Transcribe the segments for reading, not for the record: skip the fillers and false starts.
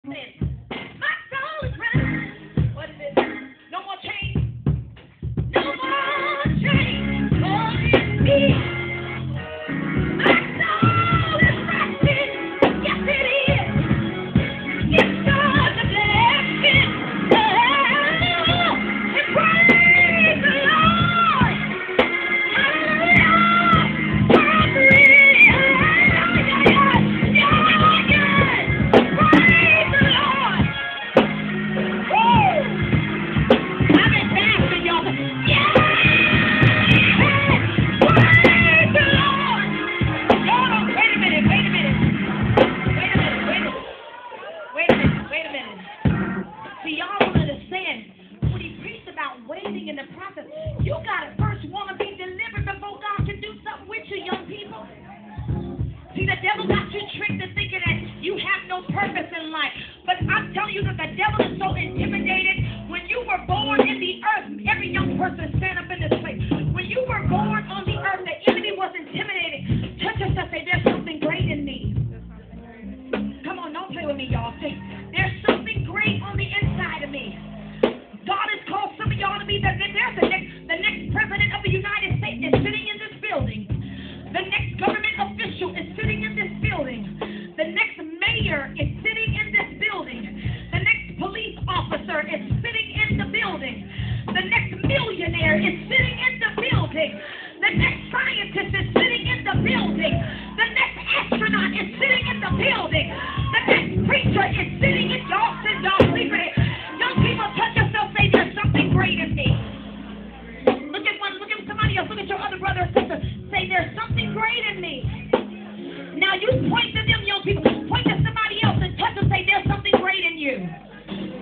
My soul is running. What is it? No more chains. No more chains holding me. My soul is resting. Yes, it is. It's God's blessing. And praise the Lord. Hallelujah. Praise the Lord. Woo! I've been fasting, y'all. Yeah! Praise the Lord. Hold on. Wait a minute. See, y'all don't understand. When he preached about waiting in the process, you got to first want to be delivered before God can do something with you, young people. See, the devil got you tricked into thinking that you have no purpose in life. But I'm telling you that the devil is so intimidated. When you were born in the earth, every young person stand up in this place. When you were born on the earth, the enemy was intimidated. Touch yourself, say, there's something great in me. Come on, don't play with me, y'all. Say, there's something great on the inside of me. God has called some of y'all to be the next president of the United States is sitting in this building. The next government official is sitting in this building. The next mayor is sitting in this building. The next police officer is sitting in the building. The next millionaire is sitting in the building. The next scientist is sitting in the building. The next astronaut is sitting in the building. The next preacher is sitting in y'all sleeping it. Young people, touch yourself, say there's something great in me. Look at somebody else, look at your other brother or sister. Say there's something great in me. Now you point to them, young people. Point to somebody else and touch them, say there's something great in you.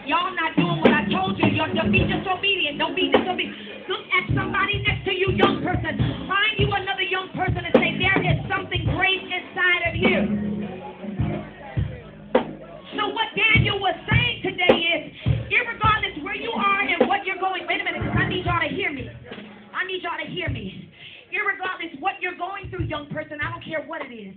Y'all not doing what I told you. Don't be disobedient. Don't be disobedient. Look at somebody next to you, young person. Find you another young person and say there is something great inside of you. So what Daniel was saying today is, irregardless where you are and what you're going, wait a minute, because I need y'all to hear me. I need y'all to hear me. Irregardless what you're going through, young person, I don't care what it is.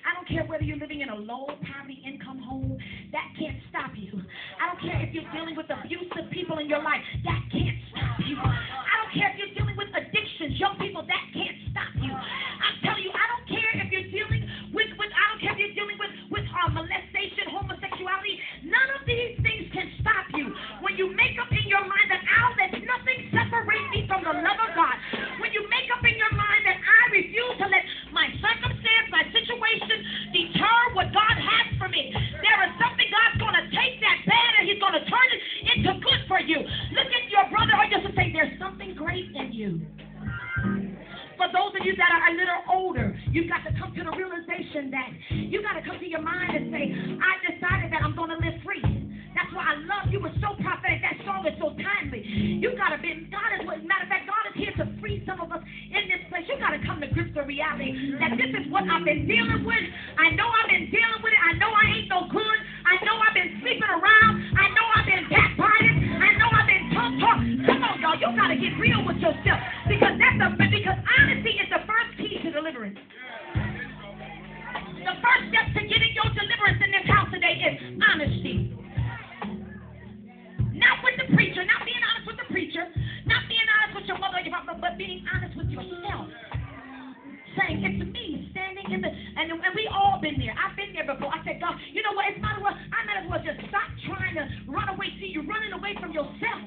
I don't care whether you're living in a low poverty income home, that can't stop you. I don't care if you're dealing with abusive people in your life, that can't stop you. I don't care if you're dealing with addictions, young people, that can't stop you. I'm telling you, I don't care if you're dealing with I don't care if you're dealing with molestation, homosexuality, none of these things can stop you. When you make up in your mind that I'll let nothing separate me from the love of God, when you make up in your mind that I refuse to let my circumstance, my situation deter what God has for me, there is something God's going to take that bad and he's going to turn it into good for you. Look at your brother or your sister, say there's something great in you. For those of you that are a little older, you've got to come to the realization that you got to come to your mind and say, I decided that I'm going to live free. That's why I love you. It's so prophetic. That song is so timely. You got to be, matter of fact, God is here to free some of us in this place. You got to come to grips with reality that this is what I've been dealing with. I know I've been dealing with it. I know I ain't no good. I know I've been sleeping around. I know I've been backbited. I know I've been talk. Come on, y'all. You got to get real with yourself because honesty is the first key to deliverance. The first step to getting your deliverance in this house today is honesty. Not with the preacher, not being honest with the preacher, not being honest with your mother or your father, but being honest with yourself. Saying, it's me standing in the, and we all been there. I've been there before. I said, God, you know what, I might as well just stop trying to run away. See, you're running away from yourself.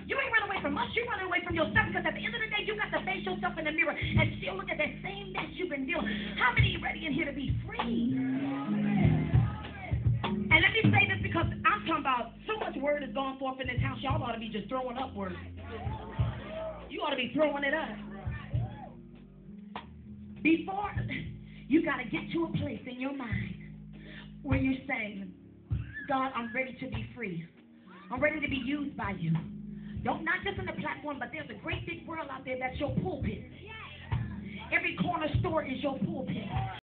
You ain't running away from us, you're running away from yourself because at the end of the day, you got to face yourself in the mirror and still look at that same mess you've been dealing. How many are ready in here to be free? And let me say this because I'm talking about so much word is going forth in this house, y'all ought to be just throwing up word. You ought to be throwing it up. Before, you got to get to a place in your mind where you're saying, God, I'm ready to be free. I'm ready to be used by you. Don't, not just on the platform, but there's a great big world out there that's your pulpit. Every corner store is your pulpit.